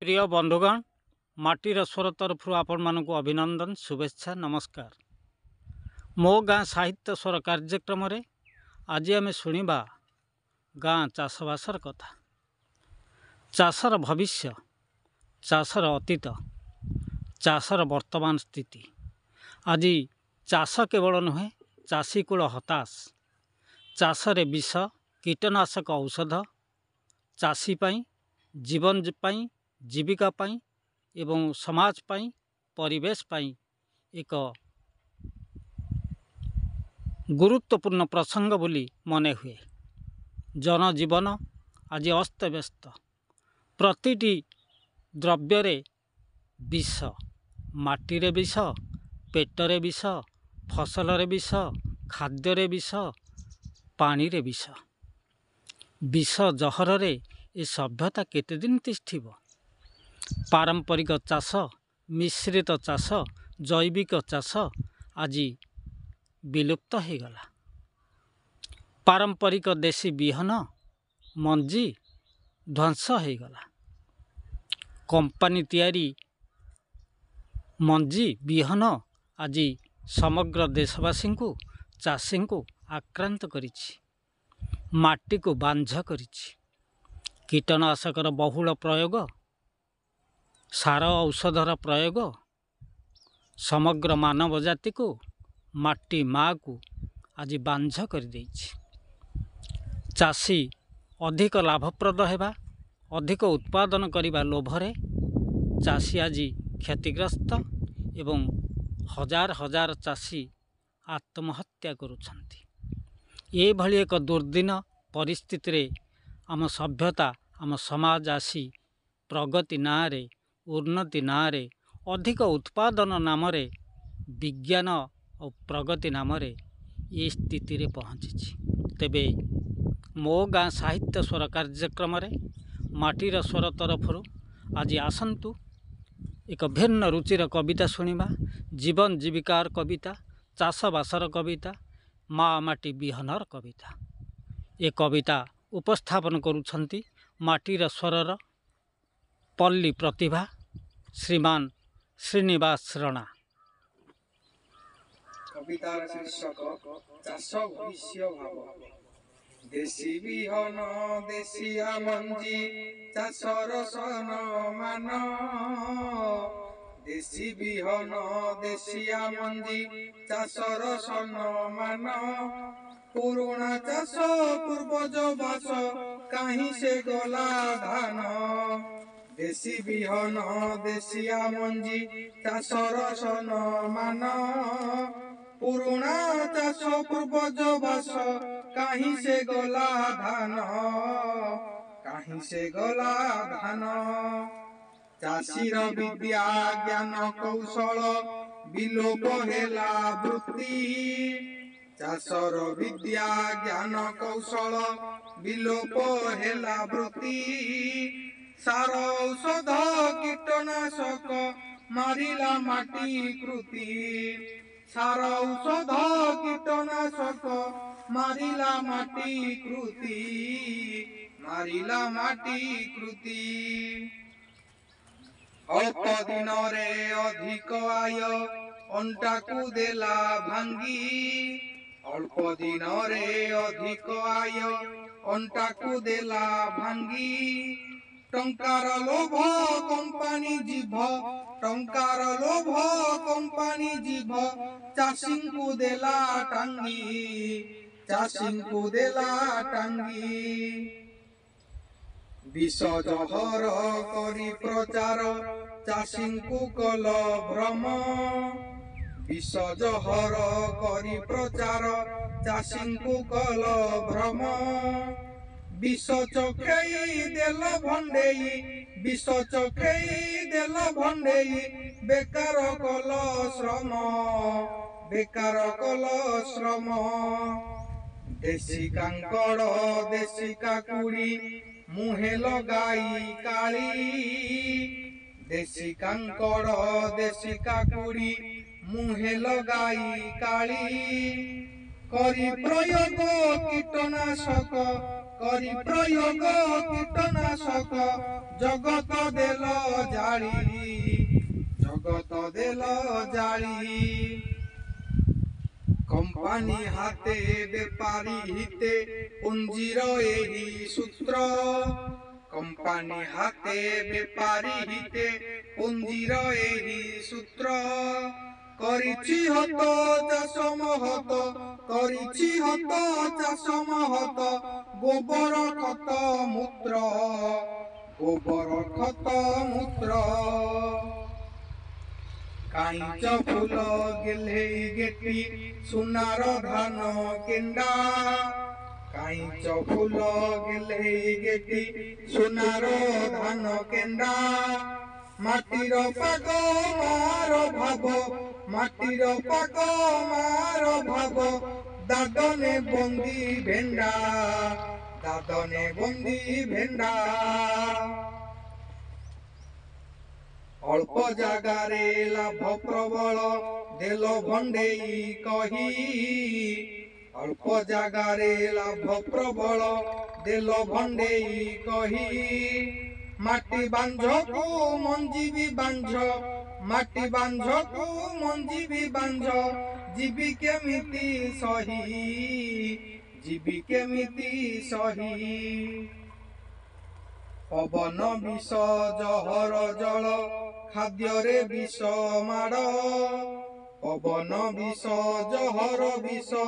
प्रिय बंधुगण माटीर स्वर तरफ आपण मानक अभिनंदन शुभेच्छा नमस्कार। मो गाँ साहित्य स्वर कार्यक्रम रे आज आम शुणा गाँ चाषबासर कथा। चाषर भविष्य, चाषर अतीत, चाषर वर्तमान स्थिति। आज चाष केवल नुहे चाषी कूल हताश। चाषरे विष कीटनाशक औषध चाषी पाई जीवन पाई जीविका पाई एवं समाज पाई परिवेश पाई एक गुरुत्वपूर्ण प्रसंग बोली मने हुए। जनजीवन आज अस्तव्यस्त। प्रतिटी द्रव्य विष, माटीरे विष, पेटरे विष, फसलरे विष, खाद्ୟରେ विष, पानी रे विष। विष जहर रे ए सभ्यता केते दिन तिष्ठिब। पारंपरिक चाष, मिश्रित चाष, जैविक चाष आज विलुप्त हो गला। पारंपरिक देशी बिहन मंजी ध्वंस हो गला। कंपनी तैयारी मंजी बिहन आज समग्र देशवासी को चाषी को आक्रांत करिछि। माटी को बांझ करिछि। कीटनाशकर बहुल प्रयोग, सार औषधर प्रयोग समग्र मानव जाति को माटी माँ को आज बांझ कर देइछि। चाषी अधिक लाभप्रद हेबा, अधिक उत्पादन करिबा लोभरे चाषी आज क्षतिग्रस्त एवं हजार हजार चाषी आत्महत्या करुछन्ति। ये भली एक दुर्दिन परिस्थिति रे आम सभ्यता आम समाज आसी प्रगति नारे उन्नति नारे अधिक उत्पादन नामरे विज्ञान और प्रगति नामरे ये स्थिति रे पहुँची। तेबे मो गाँ साहित्य स्वर कार्यक्रम रे माटीर स्वर तरफरु आज आसंतु एक भिन्न रुचिर कविता शुणा। जीवन जीविकार कविता, चाषबासर कविता, माँ माटी बिहनर कविता। ये कविता उपस्थापन करुछंती माटीर स्वरर पल्ली प्रतिभा श्रीमान श्रीनिवास रणा। कवितार शीर्षक चाष भविष्य भाव। देशी बिहन देशिया मंजी चाषर सन मान। देशी बिहन देशिया मंजी चाषर सन मान। पुरुणा चाष पूर्वज बास काहीं से गला धान। देशी बिहन देशिया मंजी चाषर सन मान। पुरुणा चाष पूर्वज बास काहीं से गला धान। काहीं से गला धान। चाषीर विद्या ज्ञान कौशल विलोप हेला वृत्ति। चाषर विद्या ज्ञान कौशल विलोप हेला वृत्ति। सार औषध कीटनाशक मारिला माटी कृति। सार औषध कीटनाशक मारिला माटी कृति। मारिला माटी कृति। अल्प दिन रे अधिक आय अंटा को देला भांगी। अल्प दिन रे अधिक आय अंटा को देला भांगी। टंकार लोभ कंपानी जीभ। टंकार लोभ कंपानी जीभ चाषी को देला टांगी। चाषी को देला टांगी। विष जहर करी प्रचार चाषी को कल भ्रम। विष जहर करी प्रचार चाषी को कल भ्रम। विष चखेई देल भंडेई। विष चखेई देल भंडेई। बेकार कल श्रम। बेकार कल श्रम। देशी कांकड़ देशी काकुड़ी मुहे लगाई काली। देशी कांकड़ देशी काकुड़ी मुहे लगाई काली। करी प्रयोग कीटनाशक करी प्रयोग कीटनाशक जगत देल ଛାଡ଼ି ଜଗତ ଦେଲ ଜାଳି କମ୍ପାନୀ ହାତେ ବେପାରୀ ହିତେ ପୁଞ୍ଜିର ଏହି ସୂତ୍ର କମ୍ପାନୀ ହାତେ ବେପାରୀ ହିତେ ପୁଞ୍ଜିର ଏହି ସୂତ୍ର କରିଛି ହତ ଚାଷ ମହତ କରିଛି ହତ ଚାଷ ମହତ ଗୋବର ଖତ ମୂତ୍ର ଗୋବର ଖତ ମୂତ୍ର କାଇଁଚ ଫୁଲ ଗେହ୍ଲେଇ ଗେଟି ସୁନାର ଧାନ କେଣ୍ଡା କାଇଁଚ ଫୁଲ ଗେହ୍ଲେଇ ଗେଟି ସୁନାର ଧାନ କେଣ୍ଡା ମାଟିର ପାଗ ମାର ଭାବ ମାଟିର ପାଗ ମାର ଭାବ ଦାଦନେ ବନ୍ଦୀ ଭେଣ୍ଡା ଦାଦନେ ବନ୍ଦୀ ଭେଣ୍ଡା ଅଳ୍ପ ଜାଗାରେ ଲାଭ ପ୍ରବଳ ଦେଲ ଭଣ୍ଡେଇ କହି ଅଳ୍ପ ଜାଗାରେ ଲାଭ ପ୍ରବଳ ଦେଲ ଭଣ୍ଡେଇ କହି ମାଟି ବାଞ୍ଝକୁ ମଞ୍ଜି ବି ବାଞ୍ଝ ମାଟି ବାଞ୍ଝକୁ ମଞ୍ଜି ବି ବାଞ୍ଝ ଯିବି କେମିତି ସହି ଯିବି କେମିତି ସହି ପବନ ବିଷ ଜହର ଜଳ ଖାଦ୍ୟରେ ବିଷ ମାଡ଼ ପବନ ବିଷ ଜହର ବିଷ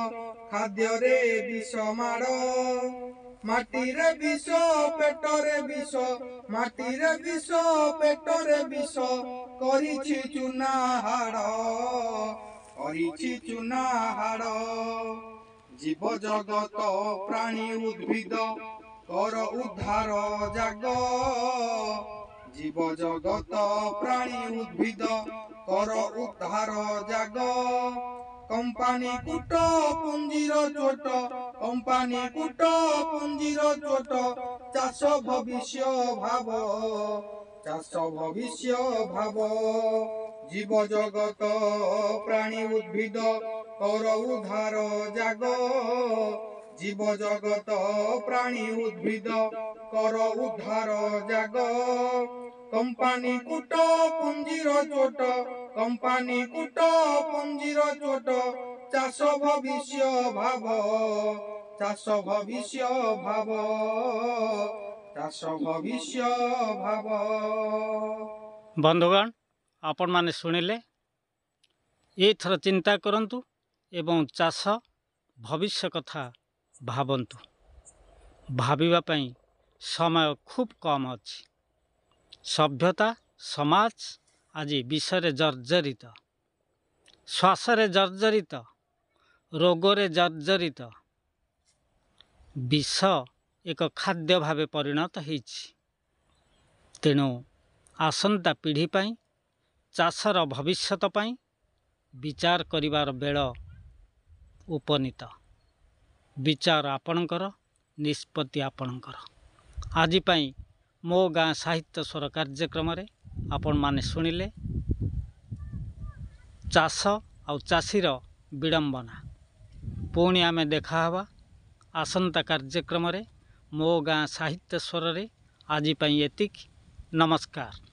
ଖାଦ୍ୟରେ ବିଷ ମାଡ଼ ମାଟିରେ ବିଷ ପେଟରେ ବିଷ ମାଟିରେ ବିଷ ପେଟରେ ବିଷ କରିଛି ଚୁନା ହାଡ଼ କରିଛି ଚୁନା ହାଡ଼ ଜୀବ ଜଗତ ପ୍ରାଣୀ ଉଦ୍ଭିଦ କର ଉଦ୍ଧାର ଜାଗ ଜୀବ ଜଗତ ପ୍ରାଣୀ ଉଦ୍ଭିଦ କର ଉଦ୍ଧାର ଜାଗ କମ୍ପାନୀ କୁଟ ପୁଞ୍ଜିର ଚୋଟ କମ୍ପାନୀ କୁଟ ପୁଞ୍ଜିର ଚୋଟ ଚାଷ ଭବିଷ୍ୟ ଭାବ ଚାଷ ଭବିଷ୍ୟ ଭାବ ଜୀବ ଜଗତ ପ୍ରାଣୀ ଉଦ୍ଭିଦ କର ଉଦ୍ଧାର ଜାଗ ଜୀବ ଜଗତ ପ୍ରାଣୀ ଉଦ୍ଭିଦ କର ଉଦ୍ଧାର ଜାଗ କମ୍ପାନୀ କୁଟ ପୁଞ୍ଜିର ଚୋଟ କମ୍ପାନୀ କୁଟ ପୁଞ୍ଜିର ଚୋଟ ଚାଷ ଭବିଷ୍ୟ ଭାବ ଚାଷ ଭବିଷ୍ୟ ଭାବ ଚାଷ ଭବିଷ୍ୟ ଭାବ ବନ୍ଧୁଗଣ ଆପଣମାନେ ଶୁଣିଲେ ଏଥର ଚିନ୍ତା କରନ୍ତୁ ଏବଂ ଚାଷ ଭବିଷ୍ୟ କଥା ଭାବନ୍ତୁ ଭାବିବା ପାଇଁ ସମୟ ଖୁବ୍ କମ୍ ଅଛି ସଭ୍ୟତା ସମାଜ ଆଜି ବିଷରେ ଜର୍ଜରିତ ଶ୍ୱାସରେ ଜର୍ଜରିତ ରୋଗରେ ଜର୍ଜରିତ ବିଷ ଏକ ଖାଦ୍ୟ ଭାବେ ପରିଣତ ହୋଇଛି ତେଣୁ ଆସନ୍ତା ପିଢ଼ି ପାଇଁ ଚାଷର ଭବିଷ୍ୟତ ପାଇଁ ବିଚାର କରିବାର ବେଳ ଉପନୀତ ବିଚାର ଆପଣଙ୍କର ନିଷ୍ପତ୍ତି ଆପଣଙ୍କର ଆଜି ପାଇଁ ମୋ ଗାଁ ସାହିତ୍ୟ ସ୍ୱର କାର୍ଯ୍ୟକ୍ରମରେ ଆପଣମାନେ ଶୁଣିଲେ ଚାଷ ଆଉ ଚାଷୀର ବିଡ଼ମ୍ବନା ପୁଣି ଆମେ ଦେଖାହେବା ଆସନ୍ତା କାର୍ଯ୍ୟକ୍ରମରେ ମୋ ଗାଁ ସାହିତ୍ୟ ସ୍ୱରରେ ଆଜି ପାଇଁ ଏତିକି ନମସ୍କାର।